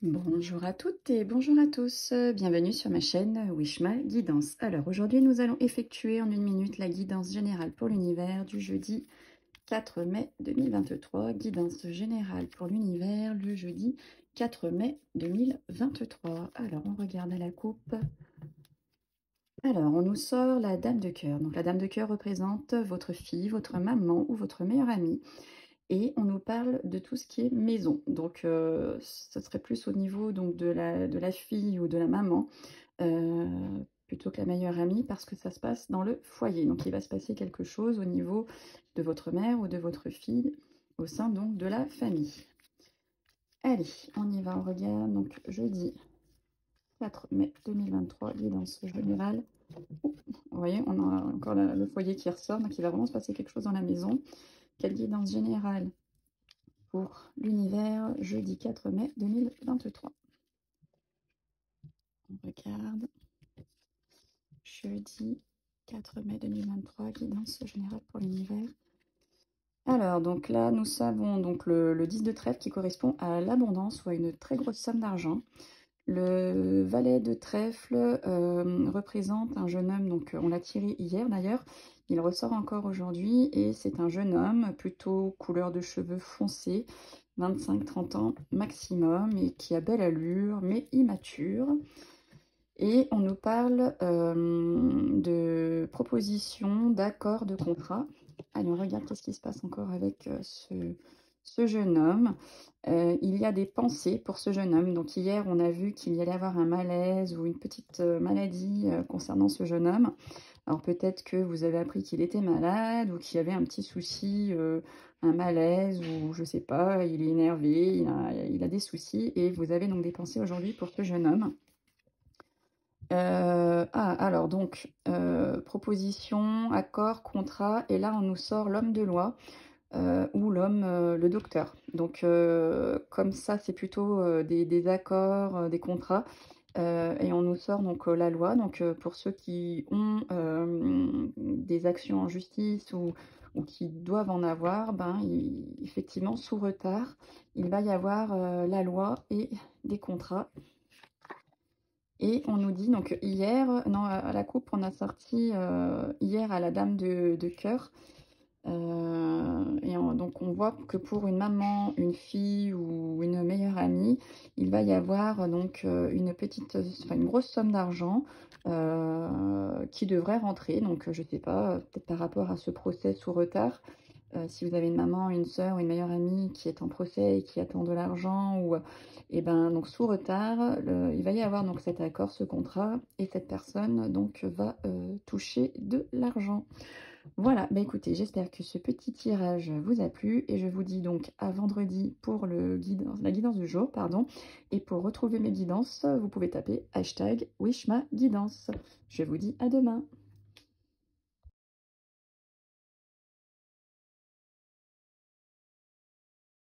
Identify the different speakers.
Speaker 1: Bonjour à toutes et bonjour à tous, bienvenue sur ma chaîne Wishma Guidance. Alors aujourd'hui nous allons effectuer en une minute la guidance générale pour l'univers du jeudi 4 mai 2023. Guidance générale pour l'univers le jeudi 4 mai 2023. Alors on regarde à la coupe. Alors on nous sort la dame de cœur. Donc la dame de cœur représente votre fille, votre maman ou votre meilleure amie. Et on nous parle de tout ce qui est maison. Donc, ce serait plus au niveau donc, de la fille ou de la maman, heu, plutôt que la meilleure amie, parce que ça se passe dans le foyer. Donc, il va se passer quelque chose au niveau de votre mère ou de votre fille, au sein donc de la famille. Allez, on y va, on regarde. Donc, jeudi 4 mai 2023, guidance générale. Ouh, vous voyez, on a encore le foyer qui ressort, donc il va vraiment se passer quelque chose dans la maison. Quelle guidance générale pour l'univers, jeudi 4 mai 2023. On regarde. Jeudi 4 mai 2023, guidance générale pour l'univers. Alors, donc là, nous savons donc le 10 de trèfle qui correspond à l'abondance ou à une très grosse somme d'argent. Le valet de trèfle représente un jeune homme, donc on l'a tiré hier d'ailleurs, il ressort encore aujourd'hui et c'est un jeune homme plutôt couleur de cheveux foncés, 25-30 ans maximum et qui a belle allure mais immature. Et on nous parle de propositions, d'accords, de contrats. Allez, on regarde qu'est-ce qui se passe encore avec ce jeune homme. Il y a des pensées pour ce jeune homme. Donc hier, on a vu qu'il y allait avoir un malaise ou une petite maladie concernant ce jeune homme. Alors peut-être que vous avez appris qu'il était malade ou qu'il y avait un petit souci, un malaise ou je sais pas, il est énervé, il a des soucis et vous avez donc des pensées aujourd'hui pour ce jeune homme. Alors donc, proposition, accord, contrat, et là on nous sort l'homme de loi ou l'homme, le docteur. Donc, comme ça, c'est plutôt des accords, des contrats, et on nous sort donc la loi. Donc, pour ceux qui ont des actions en justice ou qui doivent en avoir, ben, effectivement, sous retard, il va y avoir la loi et des contrats. Et on nous dit, donc hier, non, à la coupe, on a sorti hier à la dame de cœur. Donc on voit que pour une maman, une fille ou une meilleure amie, il va y avoir donc une grosse somme d'argent qui devrait rentrer. Donc je sais pas, peut-être par rapport à ce procès sous retard. Si vous avez une maman, une sœur, une meilleure amie qui est en procès et qui attend de l'argent ou et ben donc sous retard, il va y avoir donc cet accord, ce contrat et cette personne donc va toucher de l'argent. Voilà, bah écoutez, j'espère que ce petit tirage vous a plu et je vous dis donc à vendredi pour la guidance du jour, pardon. Et pour retrouver mes guidances, vous pouvez taper hashtag Wishmaguidance. Je vous dis à demain.